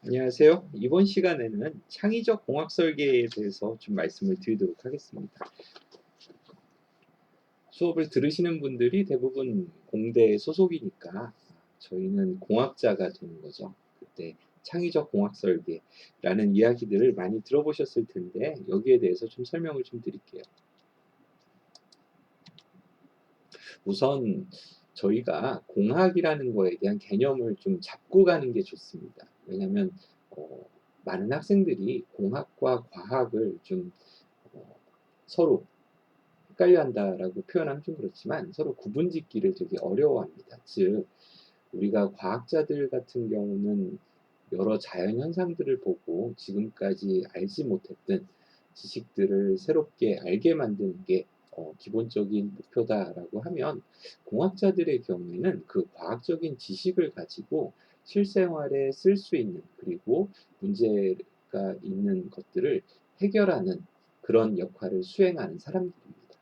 안녕하세요. 이번 시간에는 창의적 공학 설계에 대해서 좀 말씀을 드리도록 하겠습니다. 수업을 들으시는 분들이 대부분 공대 소속이니까 저희는 공학자가 되는 거죠. 그때 창의적 공학 설계라는 이야기들을 많이 들어보셨을 텐데 여기에 대해서 좀 설명을 좀 드릴게요. 우선 저희가 공학이라는 거에 대한 개념을 좀 잡고 가는 게 좋습니다. 왜냐하면 어, 많은 학생들이 공학과 과학을 좀 서로 헷갈려 한다라고 표현하면 좀 그렇지만 서로 구분 짓기를 되게 어려워합니다. 즉, 우리가 과학자들 같은 경우는 여러 자연 현상들을 보고 지금까지 알지 못했던 지식들을 새롭게 알게 만드는 게 기본적인 목표다라고 하면, 공학자들의 경우에는 그 과학적인 지식을 가지고 실생활에 쓸 수 있는, 그리고 문제가 있는 것들을 해결하는 그런 역할을 수행하는 사람들입니다.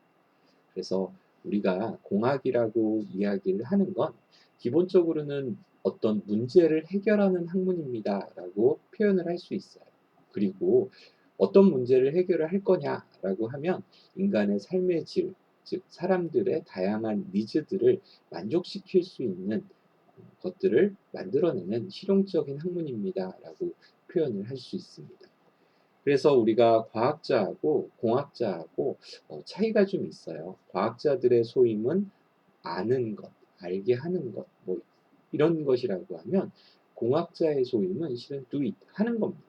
그래서 우리가 공학이라고 이야기를 하는 건 기본적으로는 어떤 문제를 해결하는 학문입니다라고 표현을 할 수 있어요. 그리고 어떤 문제를 해결을 할 거냐라고 하면 인간의 삶의 질, 즉 사람들의 다양한 니즈들을 만족시킬 수 있는 것들을 만들어내는 실용적인 학문입니다라고 표현을 할 수 있습니다. 그래서 우리가 과학자하고 공학자하고 차이가 좀 있어요. 과학자들의 소임은 아는 것, 알게 하는 것, 뭐 이런 것이라고 하면, 공학자의 소임은 실은 do it, 하는 겁니다.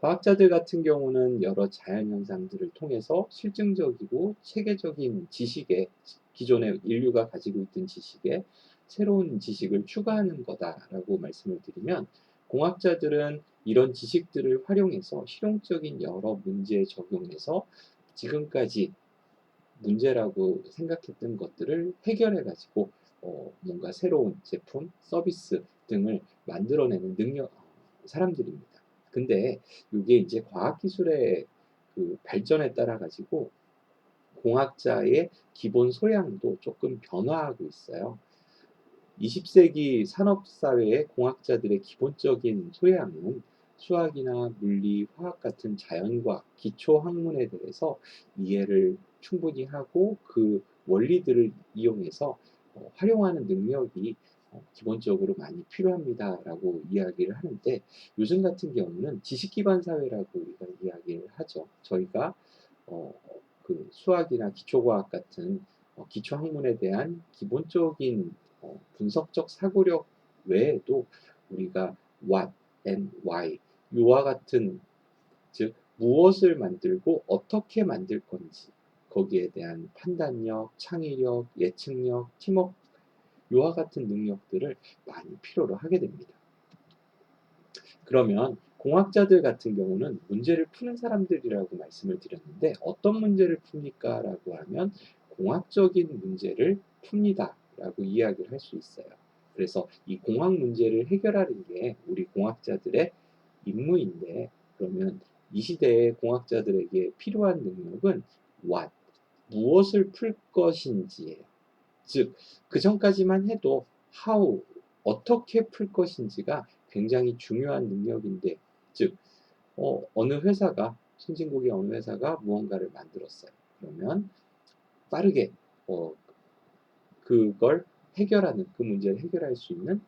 과학자들 같은 경우는 여러 자연현상들을 통해서 실증적이고 체계적인 지식에, 기존의 인류가 가지고 있던 지식에 새로운 지식을 추가하는 거다라고 말씀을 드리면, 공학자들은 이런 지식들을 활용해서 실용적인 여러 문제에 적용해서 지금까지 문제라고 생각했던 것들을 해결해 가지고 뭔가 새로운 제품, 서비스 등을 만들어내는 사람들입니다. 근데 이게 이제 과학기술의 그 발전에 따라 가지고 공학자의 기본 소양도 조금 변화하고 있어요. 20세기 산업사회의 공학자들의 기본적인 소양은 수학이나 물리, 화학 같은 자연과학, 기초학문에 대해서 이해를 충분히 하고 그 원리들을 이용해서 활용하는 능력이 기본적으로 많이 필요합니다라고 이야기를 하는데, 요즘 같은 경우는 지식 기반 사회라고 우리가 이야기를 하죠. 저희가 어, 그 수학이나 기초과학 같은 기초 학문에 대한 기본적인 분석적 사고력 외에도 우리가 what and why, 이와 같은, 즉 무엇을 만들고 어떻게 만들 건지, 거기에 대한 판단력, 창의력, 예측력, 팀워크, 이와 같은 능력들을 많이 필요로 하게 됩니다. 그러면 공학자들 같은 경우는 문제를 푸는 사람들이라고 말씀을 드렸는데, 어떤 문제를 풉니까? 라고 하면 공학적인 문제를 풉니다 라고 이야기를 할 수 있어요. 그래서 이 공학 문제를 해결하는 게 우리 공학자들의 임무인데, 그러면 이 시대의 공학자들에게 필요한 능력은 what, 무엇을 풀 것인지예요. 즉, 그 전까지만 해도 how, 어떻게 풀 것인지가 굉장히 중요한 능력인데, 즉, 어느 회사가, 선진국의 어느 회사가 무언가를 만들었어요. 그러면 빠르게 어, 그걸 해결하는, 그 문제를 해결할 수 있는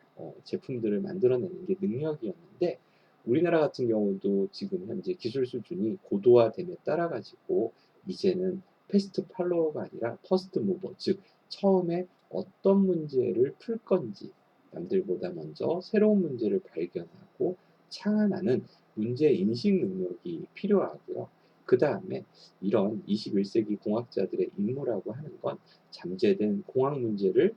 제품들을 만들어내는 게 능력이었는데, 우리나라 같은 경우도 지금 현재 기술 수준이 고도화됨에 따라 가지고 이제는 패스트 팔로워가 아니라 퍼스트 무버, 즉 처음에 어떤 문제를 풀 건지 남들보다 먼저 새로운 문제를 발견하고 창안하는 문제 인식 능력이 필요하고요. 그 다음에 이런 21세기 공학자들의 임무라고 하는 건 잠재된 공학 문제를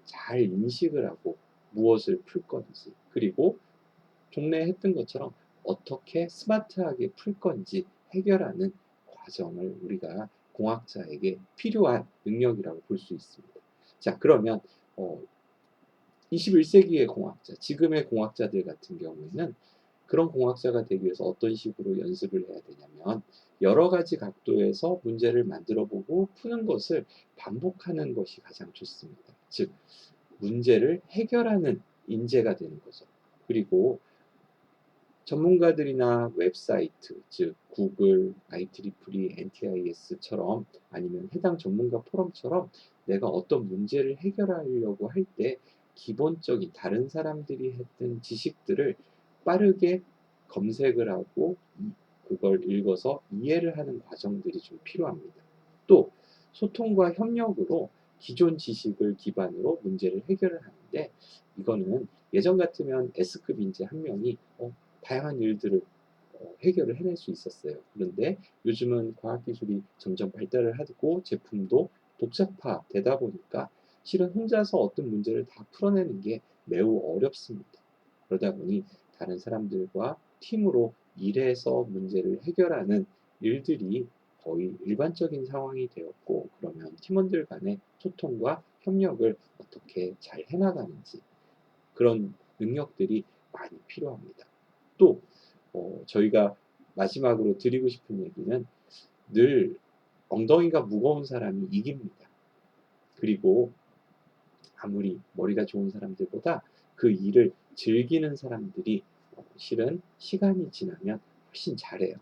잘 인식을 하고 무엇을 풀 건지, 그리고 종래에 했던 것처럼 어떻게 스마트하게 풀 건지 해결하는 과정을 우리가 공학자에게 필요한 능력이라고 볼 수 있습니다. 자, 그러면 21세기의 공학자, 지금의 공학자들 같은 경우에는 그런 공학자가 되기 위해서 어떤 식으로 연습을 해야 되냐면, 여러 가지 각도에서 문제를 만들어 보고 푸는 것을 반복하는 것이 가장 좋습니다. 즉, 문제를 해결하는 인재가 되는 거죠. 그리고 전문가들이나 웹사이트, 즉 구글, IEEE, NTIS처럼 아니면 해당 전문가 포럼처럼 내가 어떤 문제를 해결하려고 할 때 기본적인 다른 사람들이 했던 지식들을 빠르게 검색을 하고 그걸 읽어서 이해를 하는 과정들이 좀 필요합니다. 또 소통과 협력으로 기존 지식을 기반으로 문제를 해결을 하는데, 이거는 예전 같으면 S급 인재 한 명이 다양한 일들을 해결을 해낼 수 있었어요. 그런데 요즘은 과학기술이 점점 발달을 하고 제품도 독자화되다 보니까 실은 혼자서 어떤 문제를 다 풀어내는 게 매우 어렵습니다. 그러다 보니 다른 사람들과 팀으로 일해서 문제를 해결하는 일들이 거의 일반적인 상황이 되었고, 그러면 팀원들 간의 소통과 협력을 어떻게 잘 해나가는지, 그런 능력들이 많이 필요합니다. 또 저희가 마지막으로 드리고 싶은 얘기는, 늘 엉덩이가 무거운 사람이 이깁니다. 그리고 아무리 머리가 좋은 사람들보다 그 일을 즐기는 사람들이 실은 시간이 지나면 훨씬 잘해요.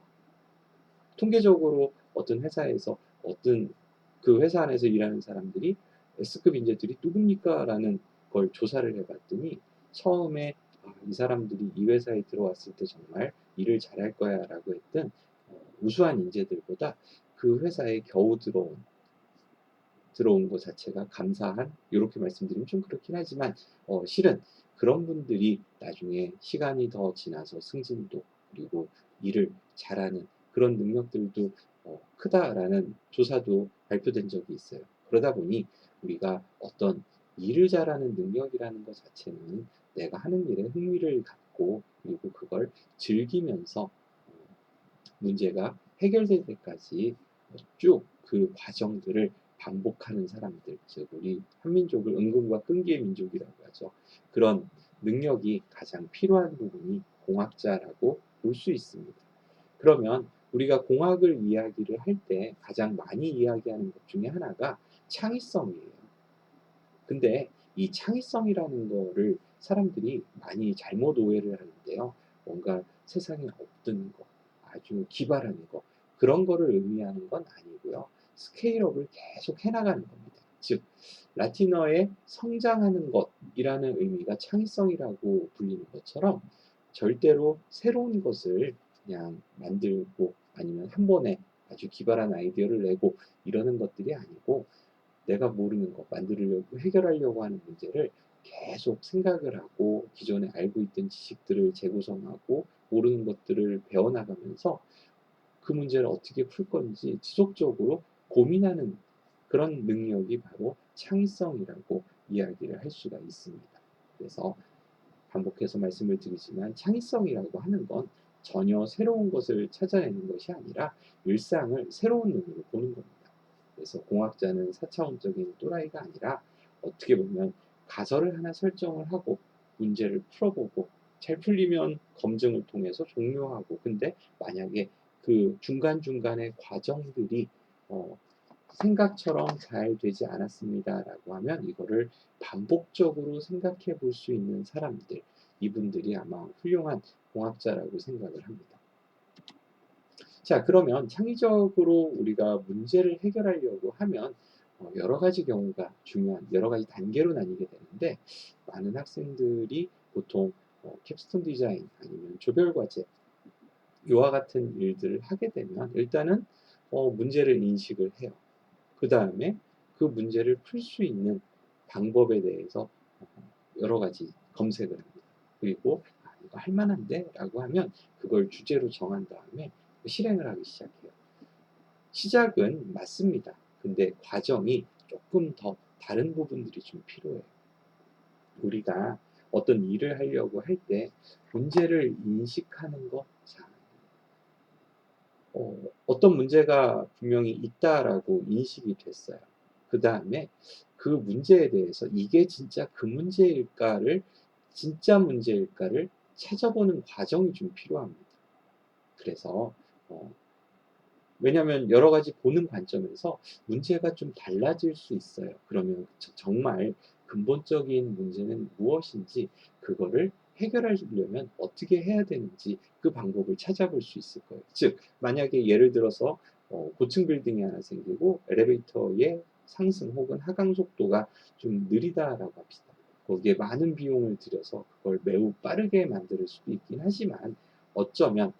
통계적으로 어떤 회사에서 어떤 그 회사 안에서 일하는 사람들이 S급 인재들이 누굽니까? 라는 걸 조사를 해봤더니 처음에 이 사람들이 이 회사에 들어왔을 때 정말 일을 잘할 거야 라고 했던 우수한 인재들보다 그 회사에 겨우 들어온 것 자체가 감사한, 이렇게 말씀드리면 좀 그렇긴 하지만 실은 그런 분들이 나중에 시간이 더 지나서 승진도, 그리고 일을 잘하는 그런 능력들도 크다라는 조사도 발표된 적이 있어요. 그러다 보니 우리가 어떤 일을 잘하는 능력이라는 것 자체는 내가 하는 일에 흥미를 갖고, 그리고 그걸 즐기면서 문제가 해결될 때까지 쭉 그 과정들을 반복하는 사람들, 즉 우리 한민족을 은근과 끈기의 민족이라고 하죠. 그런 능력이 가장 필요한 부분이 공학자라고 볼 수 있습니다. 그러면 우리가 공학을 이야기를 할 때 가장 많이 이야기하는 것 중에 하나가 창의성이에요. 근데 이 창의성이라는 거를 사람들이 많이 잘못 오해를 하는데요. 뭔가 세상에 없던 거, 아주 기발한 거, 그런 거를 의미하는 건 아니고요. 스케일업을 계속 해나가는 겁니다. 즉, 라틴어의 성장하는 것이라는 의미가 창의성이라고 불리는 것처럼, 절대로 새로운 것을 그냥 만들고 아니면 한 번에 아주 기발한 아이디어를 내고 이러는 것들이 아니고, 내가 모르는 거 만들려고 해결하려고 하는 문제를 계속 생각을 하고 기존에 알고 있던 지식들을 재구성하고 모르는 것들을 배워나가면서 그 문제를 어떻게 풀 건지 지속적으로 고민하는 그런 능력이 바로 창의성이라고 이야기를 할 수가 있습니다. 그래서 반복해서 말씀을 드리지만, 창의성이라고 하는 건 전혀 새로운 것을 찾아내는 것이 아니라 일상을 새로운 눈으로 보는 겁니다. 그래서 공학자는 4차원적인 또라이가 아니라 어떻게 보면 가설을 하나 설정을 하고 문제를 풀어보고 잘 풀리면 검증을 통해서 종료하고, 근데 만약에 그 중간중간의 과정들이 어, 생각처럼 잘 되지 않았습니다라고 하면 이거를 반복적으로 생각해 볼 수 있는 사람들, 이분들이 아마 훌륭한 공학자라고 생각을 합니다. 자, 그러면 창의적으로 우리가 문제를 해결하려고 하면 여러 가지 경우가 중요한, 여러 가지 단계로 나뉘게 되는데, 많은 학생들이 보통 캡스톤 디자인 아니면 조별과제, 이와 같은 일들을 하게 되면 일단은 문제를 인식을 해요. 그 다음에 그 문제를 풀 수 있는 방법에 대해서 여러 가지 검색을 합니다. 그리고 이거 할 만한데? 라고 하면 그걸 주제로 정한 다음에 실행을 하기 시작해요. 시작은 맞습니다. 근데 과정이 조금 더 다른 부분들이 좀 필요해요. 우리가 어떤 일을 하려고 할 때 문제를 인식하는 것, 자, 어떤 문제가 분명히 있다라고 인식이 됐어요. 그 다음에 그 문제에 대해서 이게 진짜 그 문제일까를, 진짜 문제일까를 찾아보는 과정이 좀 필요합니다. 그래서 왜냐하면 여러 가지 보는 관점에서 문제가 좀 달라질 수 있어요. 그러면 정말 근본적인 문제는 무엇인지, 그거를 해결하려면 어떻게 해야 되는지 그 방법을 찾아볼 수 있을 거예요. 즉, 만약에 예를 들어서 고층 빌딩이 하나 생기고 엘리베이터의 상승 혹은 하강 속도가 좀 느리다라고 합시다. 거기에 많은 비용을 들여서 그걸 매우 빠르게 만들 수도 있긴 하지만, 어쩌면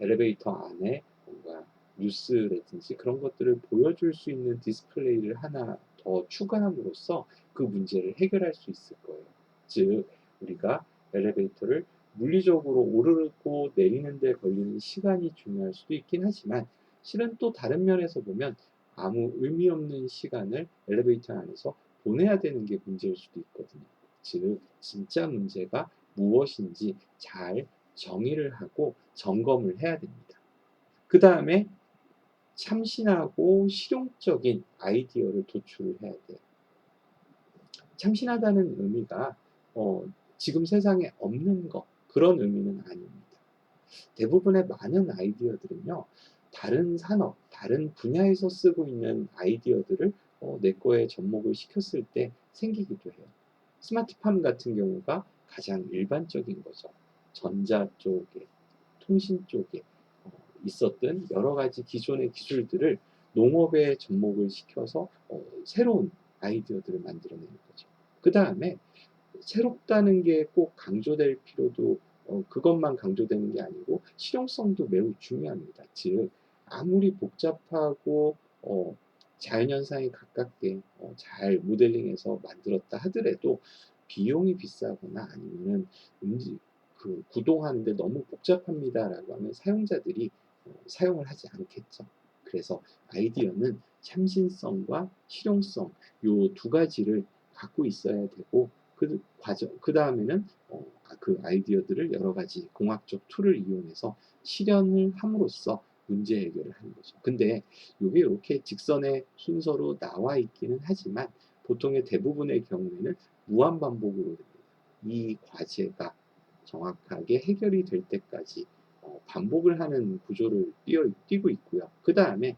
엘리베이터 안에 뭔가 뉴스라든지 그런 것들을 보여줄 수 있는 디스플레이를 하나 더 추가함으로써 그 문제를 해결할 수 있을 거예요. 즉, 우리가 엘리베이터를 물리적으로 오르고 내리는 데 걸리는 시간이 중요할 수도 있긴 하지만, 실은 또 다른 면에서 보면 아무 의미 없는 시간을 엘리베이터 안에서 보내야 되는 게 문제일 수도 있거든요. 즉, 진짜 문제가 무엇인지 잘 정의를 하고 점검을 해야 됩니다. 그 다음에 참신하고 실용적인 아이디어를 도출을 해야 돼요. 참신하다는 의미가 어, 지금 세상에 없는 것, 그런 의미는 아닙니다. 대부분의 많은 아이디어들은요, 다른 산업, 다른 분야에서 쓰고 있는 아이디어들을 내 거에 접목을 시켰을 때 생기기도 해요. 스마트팜 같은 경우가 가장 일반적인 거죠. 전자 쪽에, 통신 쪽에 있었던 여러 가지 기존의 기술들을 농업에 접목을 시켜서 새로운 아이디어들을 만들어내는 거죠. 그 다음에 새롭다는 게 꼭 강조될 필요도, 그것만 강조되는 게 아니고 실용성도 매우 중요합니다. 즉, 아무리 복잡하고 자연현상에 가깝게 잘 모델링해서 만들었다 하더라도 비용이 비싸거나 아니면은 구동하는데 너무 복잡합니다라고 하면 사용자들이 사용을 하지 않겠죠. 그래서 아이디어는 참신성과 실용성, 요 두 가지를 갖고 있어야 되고, 그 다음에는 그 아이디어들을 여러 가지 공학적 툴을 이용해서 실현을 함으로써 문제 해결을 하는 거죠. 근데 이게 이렇게 직선의 순서로 나와 있기는 하지만, 보통의 대부분의 경우에는 무한 반복으로 됩니다. 이 과제가 정확하게 해결이 될 때까지 반복을 하는 구조를 띄고 있고요. 그 다음에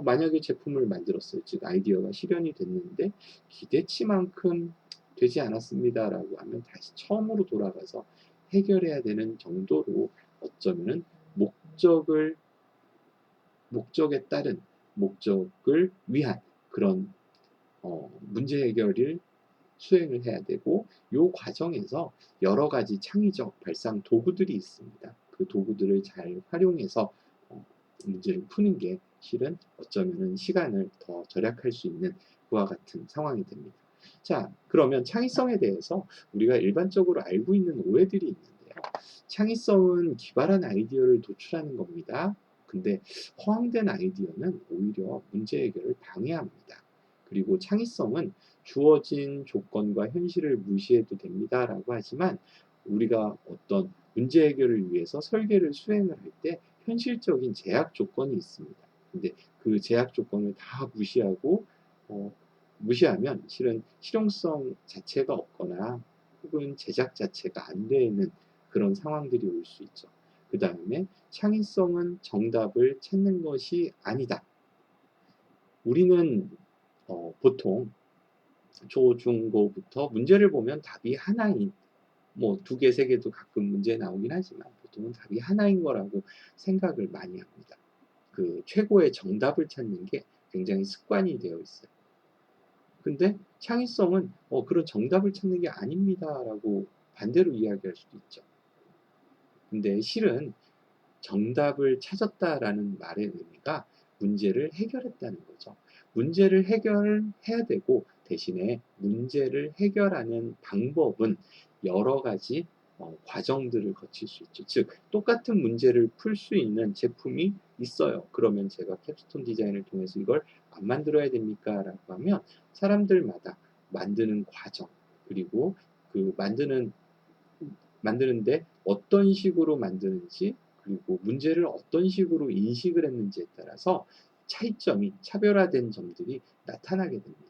만약에 제품을 만들었어요. 즉, 아이디어가 실현이 됐는데 기대치만큼 되지 않았습니다라고 하면 다시 처음으로 돌아가서 해결해야 되는 정도로, 어쩌면은 목적을 목적에 따른, 목적을 위한 그런 문제 해결을 수행을 해야 되고, 요 과정에서 여러 가지 창의적 발상 도구들이 있습니다. 그 도구들을 잘 활용해서 문제를 푸는 게 실은 어쩌면은 시간을 더 절약할 수 있는 그와 같은 상황이 됩니다. 자, 그러면 창의성에 대해서 우리가 일반적으로 알고 있는 오해들이 있는데요. 창의성은 기발한 아이디어를 도출하는 겁니다. 근데 허황된 아이디어는 오히려 문제 해결을 방해합니다. 그리고 창의성은 주어진 조건과 현실을 무시해도 됩니다라고 하지만, 우리가 어떤 문제 해결을 위해서 설계를 수행을 할 때 현실적인 제약 조건이 있습니다. 근데 그 제약 조건을 다 어, 무시하면 실은 실용성 자체가 없거나 혹은 제작 자체가 안 되는 그런 상황들이 올 수 있죠. 그 다음에 창의성은 정답을 찾는 것이 아니다. 우리는 보통 초, 중, 고부터 문제를 보면 답이 하나인, 뭐 두 개, 세 개도 가끔 문제 나오긴 하지만 보통은 답이 하나인 거라고 생각을 많이 합니다. 그 최고의 정답을 찾는 게 굉장히 습관이 되어 있어요. 근데 창의성은 그런 정답을 찾는 게 아닙니다라고 반대로 이야기할 수도 있죠. 근데 실은 정답을 찾았다라는 말의 의미가 문제를 해결했다는 거죠. 문제를 해결해야 되고, 대신에 문제를 해결하는 방법은 여러 가지 과정들을 거칠 수 있죠. 즉, 똑같은 문제를 풀 수 있는 제품이 있어요. 그러면 제가 캡스톤 디자인을 통해서 이걸 안 만들어야 됩니까? 라고 하면, 사람들마다 만드는 과정, 그리고 그 만드는데 어떤 식으로 만드는지, 그리고 문제를 어떤 식으로 인식을 했는지에 따라서 차이점이, 차별화된 점들이 나타나게 됩니다.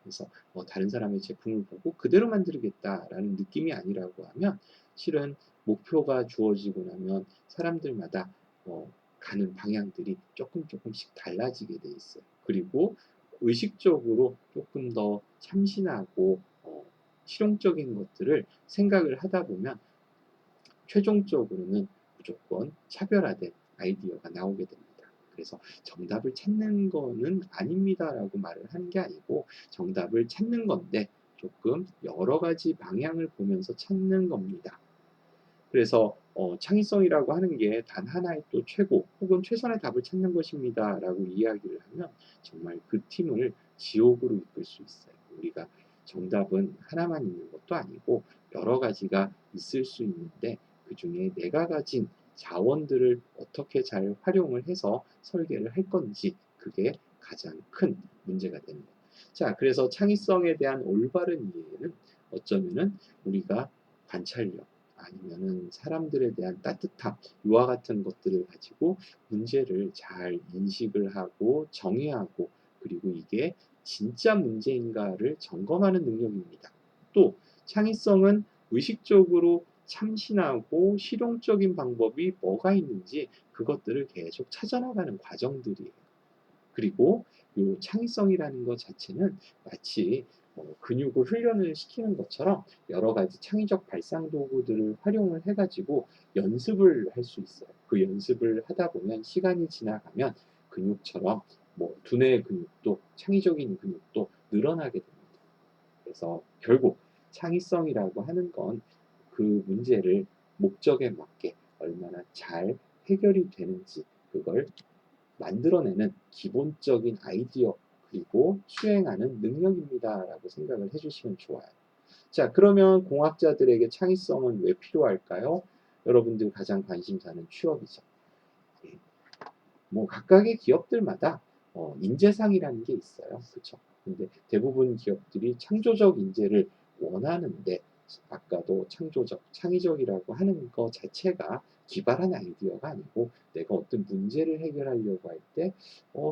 그래서 다른 사람의 제품을 보고 그대로 만들겠다라는 느낌이 아니라고 하면, 실은 목표가 주어지고 나면 사람들마다 가는 방향들이 조금씩 달라지게 돼 있어요. 그리고 의식적으로 조금 더 참신하고 실용적인 것들을 생각을 하다 보면 최종적으로는 무조건 차별화된 아이디어가 나오게 됩니다. 그래서 정답을 찾는 거는 아닙니다라고 말을 하는 게 아니고 정답을 찾는 건데 조금 여러 가지 방향을 보면서 찾는 겁니다. 그래서 창의성이라고 하는 게 단 하나의 또 최고 혹은 최선의 답을 찾는 것입니다라고 이야기를 하면 정말 그 팀을 지옥으로 이끌 수 있어요. 우리가 정답은 하나만 있는 것도 아니고 여러 가지가 있을 수 있는데 그중에 내가 가진 자원들을 어떻게 잘 활용을 해서 설계를 할 건지 그게 가장 큰 문제가 되는 거예요. 자, 그래서 창의성에 대한 올바른 이해는 어쩌면은 우리가 관찰력 아니면은 사람들에 대한 따뜻함, 이와 같은 것들을 가지고 문제를 잘 인식을 하고 정의하고 그리고 이게 진짜 문제인가를 점검하는 능력입니다. 또 창의성은 의식적으로 참신하고 실용적인 방법이 뭐가 있는지 그것들을 계속 찾아나가는 과정들이에요. 그리고 요 창의성이라는 것 자체는 마치 근육을 훈련을 시키는 것처럼 여러 가지 창의적 발상 도구들을 활용을 해가지고 연습을 할 수 있어요. 그 연습을 하다 보면 시간이 지나가면 근육처럼 뭐 두뇌의 근육도 창의적인 근육도 늘어나게 됩니다. 그래서 결국 창의성이라고 하는 건 그 문제를 목적에 맞게 얼마나 잘 해결이 되는지 그걸 만들어내는 기본적인 아이디어 그리고 수행하는 능력입니다라고 생각을 해주시면 좋아요. 자, 그러면 공학자들에게 창의성은 왜 필요할까요? 여러분들 가장 관심사는 취업이죠. 예. 뭐 각각의 기업들마다 인재상이라는 게 있어요. 그렇죠? 근데 대부분 기업들이 창조적 인재를 원하는데 아까도 창조적, 창의적이라고 하는 것 자체가 기발한 아이디어가 아니고 내가 어떤 문제를 해결하려고 할 때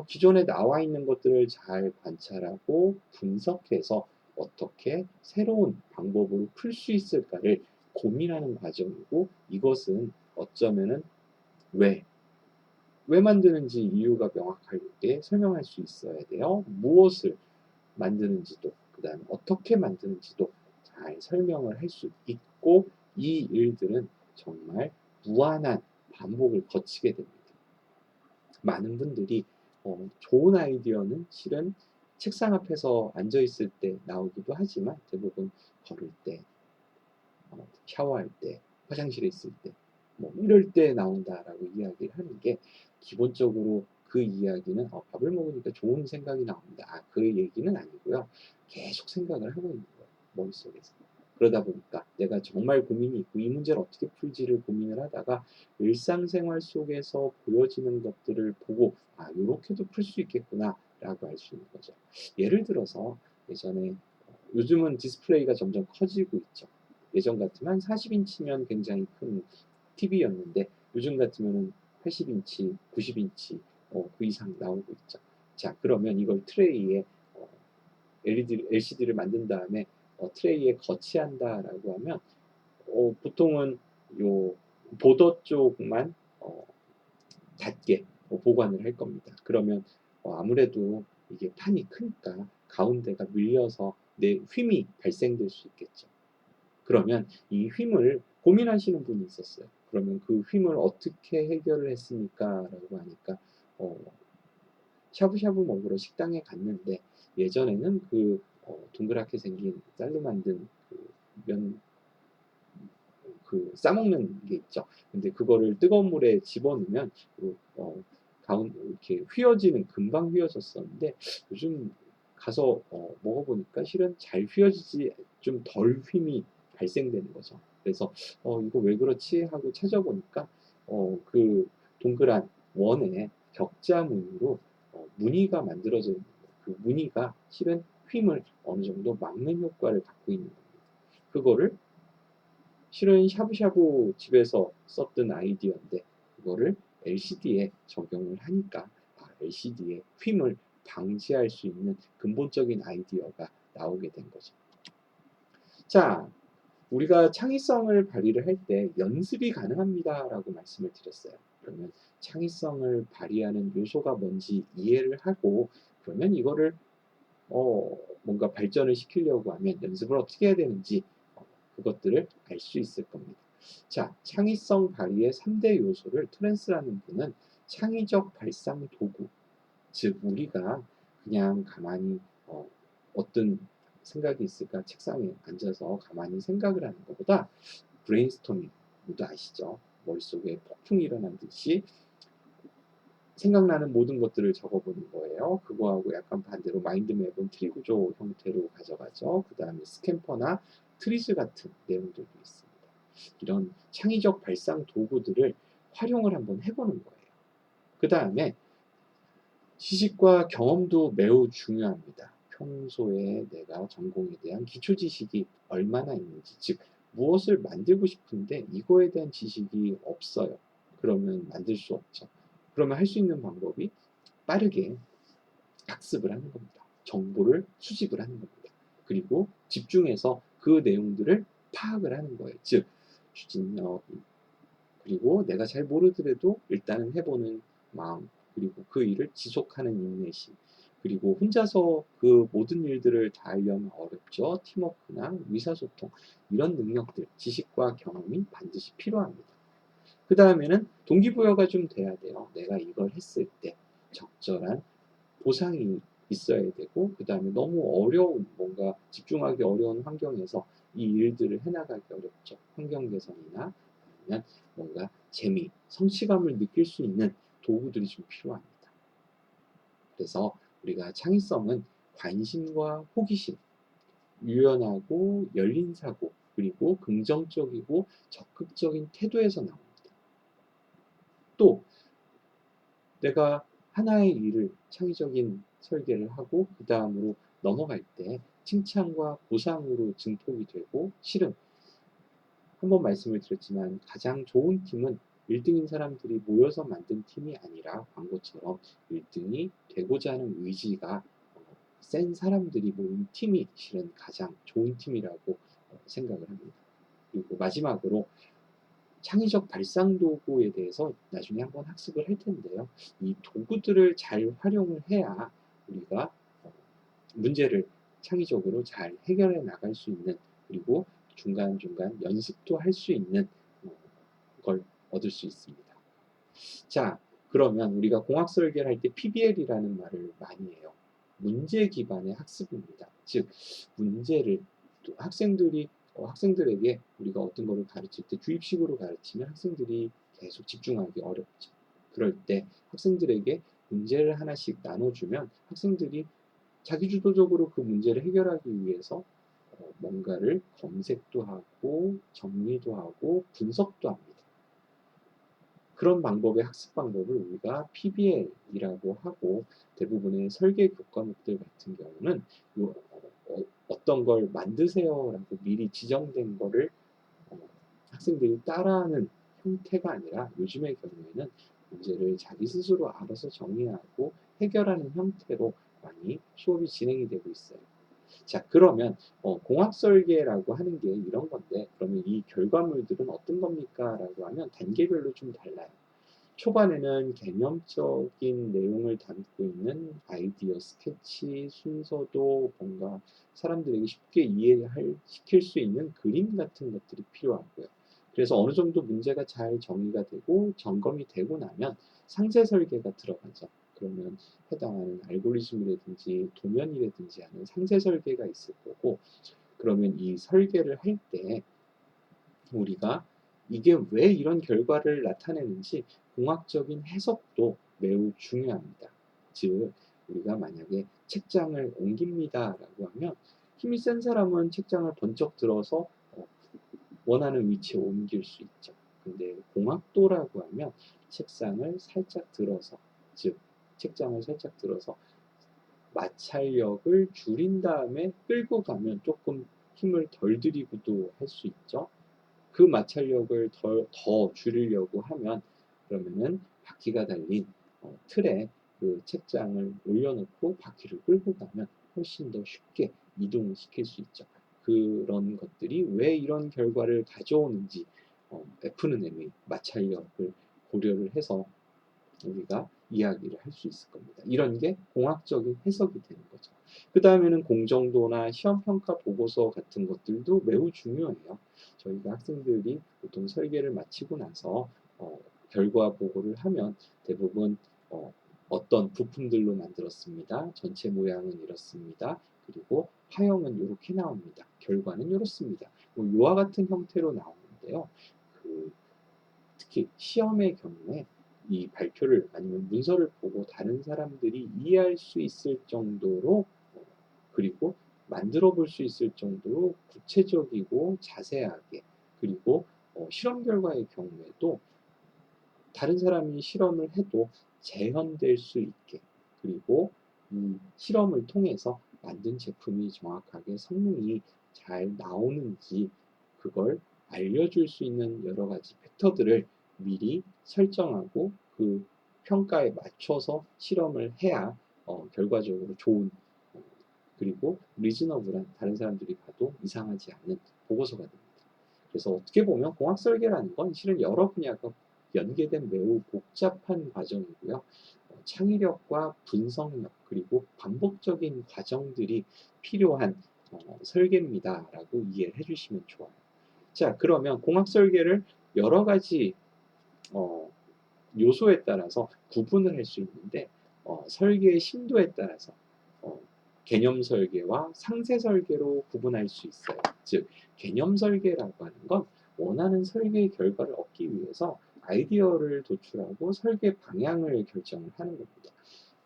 기존에 나와 있는 것들을 잘 관찰하고 분석해서 어떻게 새로운 방법으로 풀 수 있을까를 고민하는 과정이고 이것은 어쩌면은 왜 왜 만드는지 이유가 명확하게 설명할 수 있어야 돼요. 무엇을 만드는지도, 그 다음에 어떻게 만드는지도 잘 설명을 할 수 있고, 이 일들은 정말 무한한 반복을 거치게 됩니다. 많은 분들이 좋은 아이디어는 실은 책상 앞에서 앉아 있을 때 나오기도 하지만 대부분 걸을 때, 샤워할 때, 화장실에 있을 때, 뭐 이럴 때 나온다라고 이야기를 하는 게 기본적으로 그 이야기는 밥을 먹으니까 좋은 생각이 나옵니다. 그 얘기는 아니고요. 계속 생각을 하고 있는 거예요. 머릿속에서. 그러다 보니까 내가 정말 고민이 있고 이 문제를 어떻게 풀지를 고민을 하다가 일상생활 속에서 보여지는 것들을 보고 요렇게도 풀 수 있겠구나 라고 알 수 있는 거죠. 예를 들어서 예전에 요즘은 디스플레이가 점점 커지고 있죠. 예전 같으면 40인치면 굉장히 큰 TV였는데 요즘 같으면 80인치, 90인치 그 이상 나오고 있죠. 자, 그러면 이걸 트레이에 LCD를 만든 다음에 트레이에 거치한다라고 하면 보통은 요 보더 쪽만 닫게 보관을 할 겁니다. 그러면 아무래도 이게 판이 크니까 가운데가 밀려서 내 휨이 발생될 수 있겠죠. 그러면 이 휨을 고민하시는 분이 있었어요. 그러면 그 휨을 어떻게 해결을 했습니까? 라고 하니까 어, 샤브샤브 먹으러 식당에 갔는데 예전에는 그 동그랗게 생긴 쌀로 만든 그 면, 그 싸먹는 게 있죠. 근데 그거를 뜨거운 물에 집어넣으면 그, 가운 이렇게 휘어지는 금방 휘어졌었는데 요즘 가서 먹어보니까 실은 잘 휘어지지 좀 덜 휘이 발생되는 거죠. 그래서 이거 왜 그렇지 하고 찾아보니까 그 동그란 원에 격자무늬로 무늬가 만들어져 있는 거예요. 그 무늬가 실은 휨을 어느 정도 막는 효과를 갖고 있는 겁니다. 그거를 실은 샤브샤브 집에서 썼던 아이디어인데 그거를 LCD에 적용을 하니까 LCD의 휨을 방지할 수 있는 근본적인 아이디어가 나오게 된 거죠. 자, 우리가 창의성을 발휘를 할 때 연습이 가능합니다라고 말씀을 드렸어요. 그러면 창의성을 발휘하는 요소가 뭔지 이해를 하고 그러면 이거를 뭔가 발전을 시키려고 하면 연습을 어떻게 해야 되는지 그것들을 알 수 있을 겁니다. 자, 창의성 발휘의 3대 요소를 트랜스라는 분은 창의적 발상 도구, 즉 우리가 그냥 가만히 어떤 생각이 있을까 책상에 앉아서 가만히 생각을 하는 것보다 브레인스토밍 모두 아시죠? 머릿속에 폭풍이 일어난 듯이 생각나는 모든 것들을 적어보는 거예요. 그거하고 약간 반대로 마인드맵은 트리 구조 형태로 가져가죠. 그 다음에 스캠퍼나 트리즈 같은 내용들도 있습니다. 이런 창의적 발상 도구들을 활용을 한번 해보는 거예요. 그 다음에 지식과 경험도 매우 중요합니다. 평소에 내가 전공에 대한 기초 지식이 얼마나 있는지, 즉 무엇을 만들고 싶은데 이거에 대한 지식이 없어요. 그러면 만들 수 없죠. 그러면 할 수 있는 방법이 빠르게 학습을 하는 겁니다. 정보를 수집을 하는 겁니다. 그리고 집중해서 그 내용들을 파악을 하는 거예요. 즉 추진력, 그리고 내가 잘 모르더라도 일단은 해보는 마음, 그리고 그 일을 지속하는 인내심, 그리고 혼자서 그 모든 일들을 다 하려면 어렵죠. 팀워크나 의사소통, 이런 능력들, 지식과 경험이 반드시 필요합니다. 그 다음에는 동기부여가 좀 돼야 돼요. 내가 이걸 했을 때 적절한 보상이 있어야 되고, 그 다음에 너무 어려운, 뭔가 집중하기 어려운 환경에서 이 일들을 해나가기 어렵죠. 환경 개선이나 아니면 뭔가 재미, 성취감을 느낄 수 있는 도구들이 좀 필요합니다. 그래서 우리가 창의성은 관심과 호기심, 유연하고 열린 사고, 그리고 긍정적이고 적극적인 태도에서 나옵니다. 또 내가 하나의 일을 창의적인 설계를 하고 그 다음으로 넘어갈 때 칭찬과 보상으로 증폭이 되고, 실은 한번 말씀을 드렸지만 가장 좋은 팀은 1등인 사람들이 모여서 만든 팀이 아니라 광고처럼 1등이 되고자 하는 의지가 센 사람들이 모인 팀이 실은 가장 좋은 팀이라고 생각을 합니다. 그리고 마지막으로 창의적 발상 도구에 대해서 나중에 한번 학습을 할 텐데요. 이 도구들을 잘 활용을 해야 우리가 문제를 창의적으로 잘 해결해 나갈 수 있는, 그리고 중간중간 연습도 할 수 있는 걸 얻을 수 있습니다. 자, 그러면 우리가 공학 설계를 할 때 PBL이라는 말을 많이 해요. 문제 기반의 학습입니다. 즉, 문제를 학생들에게 우리가 어떤 거를 가르칠 때 주입식으로 가르치면 학생들이 계속 집중하기 어렵죠. 그럴 때 학생들에게 문제를 하나씩 나눠주면 학생들이 자기주도적으로 그 문제를 해결하기 위해서 뭔가를 검색도 하고 정리도 하고 분석도 합니다. 그런 방법의 학습 방법을 우리가 PBL이라고 하고, 대부분의 설계 교과목들 같은 경우는 어떤 걸 만드세요라고 미리 지정된 거를 학생들이 따라하는 형태가 아니라 요즘의 경우에는 문제를 자기 스스로 알아서 정리하고 해결하는 형태로 많이 수업이 진행이 되고 있어요. 자, 그러면 공학 설계라고 하는 게 이런 건데, 그러면 이 결과물들은 어떤 겁니까? 라고 하면 단계별로 좀 달라요. 초반에는 개념적인 내용을 담고 있는 아이디어 스케치, 순서도 뭔가 사람들에게 쉽게 시킬 수 있는 그림 같은 것들이 필요하고요. 그래서 어느 정도 문제가 잘 정의가 되고 점검이 되고 나면 상세 설계가 들어가죠. 그러면 해당하는 알고리즘이라든지 도면이라든지 하는 상세 설계가 있을 거고, 그러면 이 설계를 할 때 우리가 이게 왜 이런 결과를 나타내는지 공학적인 해석도 매우 중요합니다. 즉, 우리가 만약에 책장을 옮깁니다라고 하면 힘이 센 사람은 책장을 번쩍 들어서 원하는 위치에 옮길 수 있죠. 근데 공학도라고 하면 책상을 살짝 들어서, 즉 책장을 살짝 들어서 마찰력을 줄인 다음에 끌고 가면 조금 힘을 덜 들이고도 할 수 있죠. 그 마찰력을 더 줄이려고 하면, 그러면은 바퀴가 달린 틀에 그 책장을 올려놓고 바퀴를 끌고 가면 훨씬 더 쉽게 이동을 시킬 수 있죠. 그런 것들이 왜 이런 결과를 가져오는지 F는 MA 마찰력을 고려를 해서 우리가 이야기를 할 수 있을 겁니다. 이런 게 공학적인 해석이 되는 거죠. 그 다음에는 공정도나 시험평가 보고서 같은 것들도 매우 중요해요. 저희가 학생들이 보통 설계를 마치고 나서 결과 보고를 하면 대부분 어떤 부품들로 만들었습니다. 전체 모양은 이렇습니다. 그리고 화형은 이렇게 나옵니다. 결과는 이렇습니다. 뭐 이와 같은 형태로 나오는데요. 그 특히 시험의 경우에 이 발표를 아니면 문서를 보고 다른 사람들이 이해할 수 있을 정도로 그리고 만들어 볼 수 있을 정도로 구체적이고 자세하게 그리고 실험 결과의 경우에도 다른 사람이 실험을 해도 재현될 수 있게 그리고 이 실험을 통해서 만든 제품이 정확하게 성능이 잘 나오는지 그걸 알려줄 수 있는 여러 가지 팩터들을 미리 설정하고 그 평가에 맞춰서 실험을 해야 결과적으로 좋은 그리고 리즈너블한 다른 사람들이 봐도 이상하지 않는 보고서가 됩니다. 그래서 어떻게 보면 공학 설계라는 건 실은 여러 분야가 연계된 매우 복잡한 과정이고요. 창의력과 분석력 그리고 반복적인 과정들이 필요한 설계입니다라고 이해를 해주시면 좋아요. 자, 그러면 공학 설계를 여러 가지 어, 요소에 따라서 구분을 할 수 있는데 설계의 심도에 따라서 어, 개념 설계와 상세 설계로 구분할 수 있어요. 즉 개념 설계라고 하는 건 원하는 설계의 결과를 얻기 위해서 아이디어를 도출하고 설계 방향을 결정을 하는 겁니다.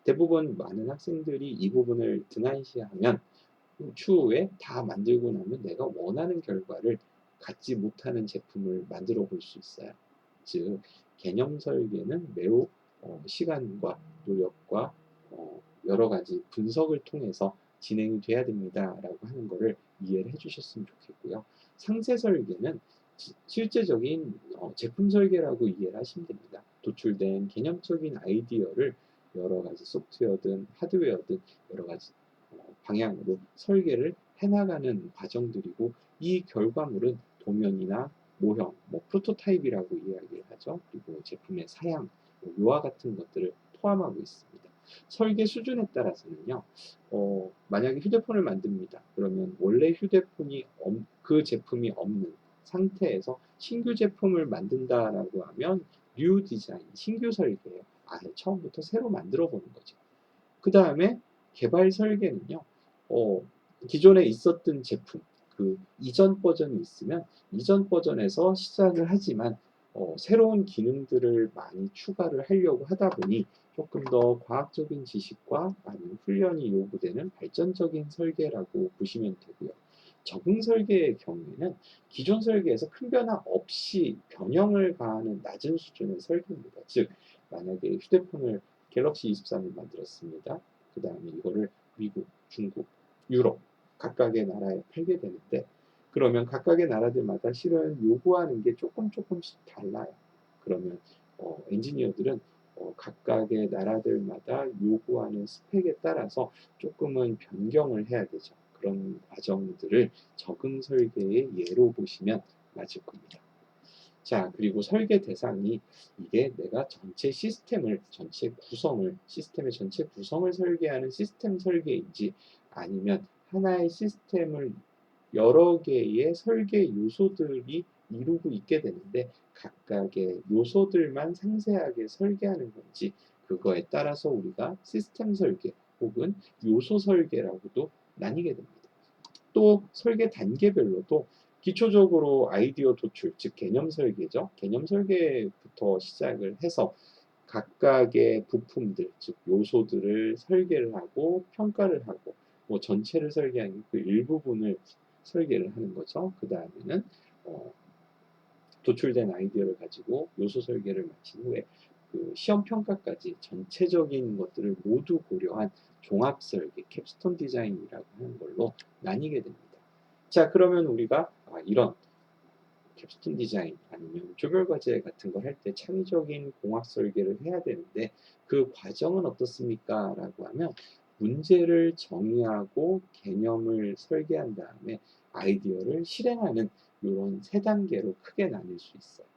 대부분 많은 학생들이 이 부분을 등한시하면 추후에 다 만들고 나면 내가 원하는 결과를 갖지 못하는 제품을 만들어 볼 수 있어요. 즉 개념 설계는 매우 시간과 노력과 여러 가지 분석을 통해서 진행이 돼야 됩니다라고 하는 것을 이해를 해주셨으면 좋겠고요. 상세 설계는 실제적인 제품 설계라고 이해를 하시면 됩니다. 도출된 개념적인 아이디어를 여러 가지 소프트웨어든 하드웨어든 여러 가지 방향으로 설계를 해나가는 과정들이고 이 결과물은 도면이나 모형, 뭐 프로토타입이라고 이야기를 하죠. 그리고 제품의 사양, 뭐 이와 같은 것들을 포함하고 있습니다. 설계 수준에 따라서는요, 만약에 휴대폰을 만듭니다. 그러면 원래 휴대폰이 그 제품이 없는 상태에서 신규 제품을 만든다라고 하면 뉴 디자인, 신규 설계예요. 아예 처음부터 새로 만들어 보는 거죠. 그 다음에 개발 설계는요, 어, 기존에 있었던 제품, 그 이전 버전이 있으면 이전 버전에서 시작을 하지만 새로운 기능들을 많이 추가를 하려고 하다 보니 조금 더 과학적인 지식과 많은 훈련이 요구되는 발전적인 설계라고 보시면 되고요. 적응 설계의 경우에는 기존 설계에서 큰 변화 없이 변형을 가하는 낮은 수준의 설계입니다. 즉, 만약에 휴대폰을 갤럭시 23을 만들었습니다. 그 다음에 이거를 미국, 중국, 유럽 각각의 나라에 팔게 되는데 그러면 각각의 나라들마다 실은 요구하는 게 조금씩 달라요. 그러면 엔지니어들은 각각의 나라들마다 요구하는 스펙에 따라서 조금은 변경을 해야 되죠. 그런 과정들을 적응 설계의 예로 보시면 맞을 겁니다. 자, 그리고 설계 대상이 이게 내가 전체 시스템을, 전체 구성을, 시스템의 전체 구성을 설계하는 시스템 설계인지 아니면 하나의 시스템을 여러 개의 설계 요소들이 이루고 있게 되는데 각각의 요소들만 상세하게 설계하는 건지 그거에 따라서 우리가 시스템 설계 혹은 요소 설계라고도 나뉘게 됩니다. 또 설계 단계별로도 기초적으로 아이디어 도출, 즉 개념 설계죠. 개념 설계부터 시작을 해서 각각의 부품들, 즉 요소들을 설계를 하고 평가를 하고 뭐 전체를 설계하는 그 일부분을 설계를 하는 거죠. 그 다음에는 도출된 아이디어를 가지고 요소 설계를 마친 후에 그 시험 평가까지 전체적인 것들을 모두 고려한 종합 설계, 캡스톤 디자인이라고 하는 걸로 나뉘게 됩니다. 자, 그러면 우리가 이런 캡스톤 디자인 아니면 조별 과제 같은 걸 할 때 창의적인 공학 설계를 해야 되는데 그 과정은 어떻습니까? 라고 하면 문제를 정의하고 개념을 설계한 다음에 아이디어를 실행하는 이런 세 단계로 크게 나뉠 수 있어요.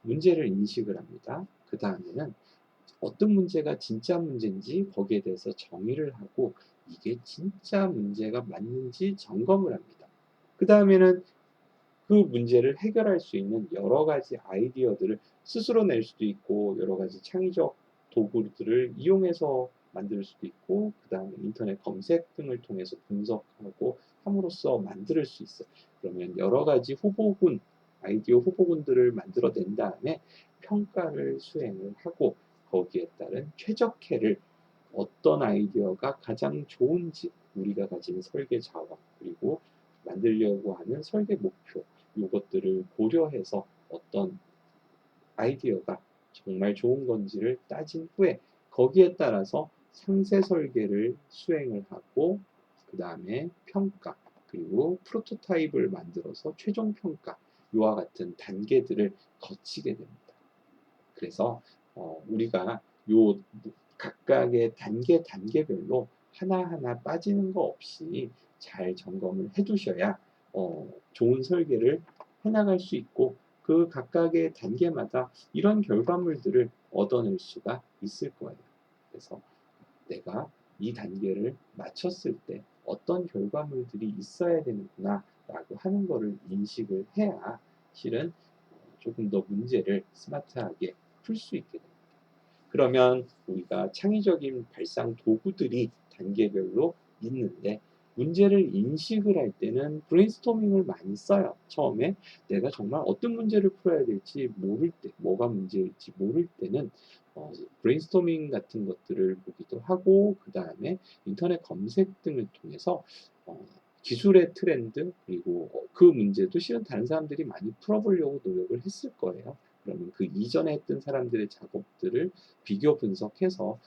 문제를 인식을 합니다. 그 다음에는 어떤 문제가 진짜 문제인지 거기에 대해서 정의를 하고 이게 진짜 문제가 맞는지 점검을 합니다. 그 다음에는 그 문제를 해결할 수 있는 여러 가지 아이디어들을 스스로 낼 수도 있고 여러 가지 창의적 도구들을 이용해서 만들 수도 있고 그 다음에 인터넷 검색 등을 통해서 분석하고 함으로써 만들 수 있어요. 그러면 여러 가지 후보군, 아이디어 후보군들을 만들어낸 다음에 평가를 수행을 하고 거기에 따른 최적화를 어떤 아이디어가 가장 좋은지 우리가 가진 설계 자원 그리고 만들려고 하는 설계 목표 이것들을 고려해서 어떤 아이디어가 정말 좋은 건지를 따진 후에 거기에 따라서 상세 설계를 수행을 하고 그 다음에 평가 그리고 프로토타입을 만들어서 최종 평가 이와 같은 단계들을 거치게 됩니다. 그래서 우리가 요 각각의 단계별로 하나하나 빠지는 거 없이 잘 점검을 해 두셔야 좋은 설계를 해나갈 수 있고 그 각각의 단계마다 이런 결과물들을 얻어낼 수가 있을 거예요. 그래서 내가 이 단계를 마쳤을 때 어떤 결과물들이 있어야 되는구나 라고 하는 거를 인식을 해야 실은 조금 더 문제를 스마트하게 풀 수 있게 됩니다. 그러면 우리가 창의적인 발상 도구들이 단계별로 있는데 문제를 인식을 할 때는 브레인스토밍을 많이 써요. 처음에 내가 정말 어떤 문제를 풀어야 될지 모를 때, 뭐가 문제일지 모를 때는 브레인스토밍 같은 것들을 보기도 하고 그 다음에 인터넷 검색 등을 통해서 어, 기술의 트렌드 그리고 그 문제도 실은 다른 사람들이 많이 풀어보려고 노력을 했을 거예요. 그러면 그 이전에 했던 사람들의 작업들을 비교 분석해서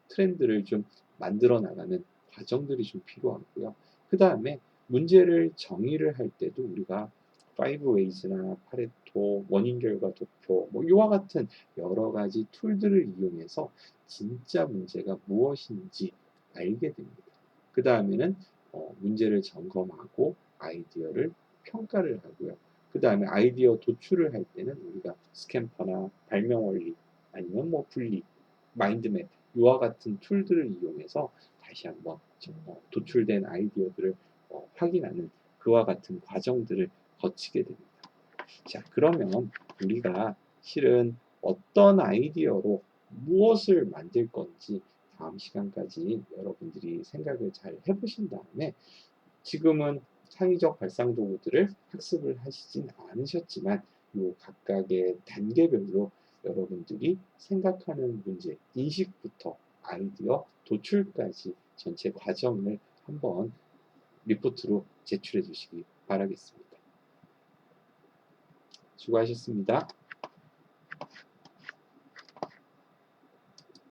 트렌드를 좀 만들어 나가는 과정들이 좀 필요하고요. 그 다음에 문제를 정의를 할 때도 우리가 5Ways나 파레토, 원인 결과 도표, 뭐 이와 같은 여러 가지 툴들을 이용해서 진짜 문제가 무엇인지 알게 됩니다. 그 다음에는 문제를 점검하고 아이디어를 평가를 하고요. 그 다음에 아이디어 도출을 할 때는 우리가 스캠퍼나 발명 원리 아니면 뭐 분리, 마인드맵 이와 같은 툴들을 이용해서 다시 한번 도출된 아이디어들을 확인하는 그와 같은 과정들을 거치게 됩니다. 자, 그러면 우리가 실은 어떤 아이디어로 무엇을 만들 건지 다음 시간까지 여러분들이 생각을 잘 해보신 다음에 지금은 창의적 발상 도구들을 학습을 하시진 않으셨지만 요 각각의 단계별로 여러분들이 생각하는 문제, 인식부터 아이디어 도출까지 전체 과정을 한번 리포트로 제출해 주시기 바라겠습니다. 수고하셨습니다.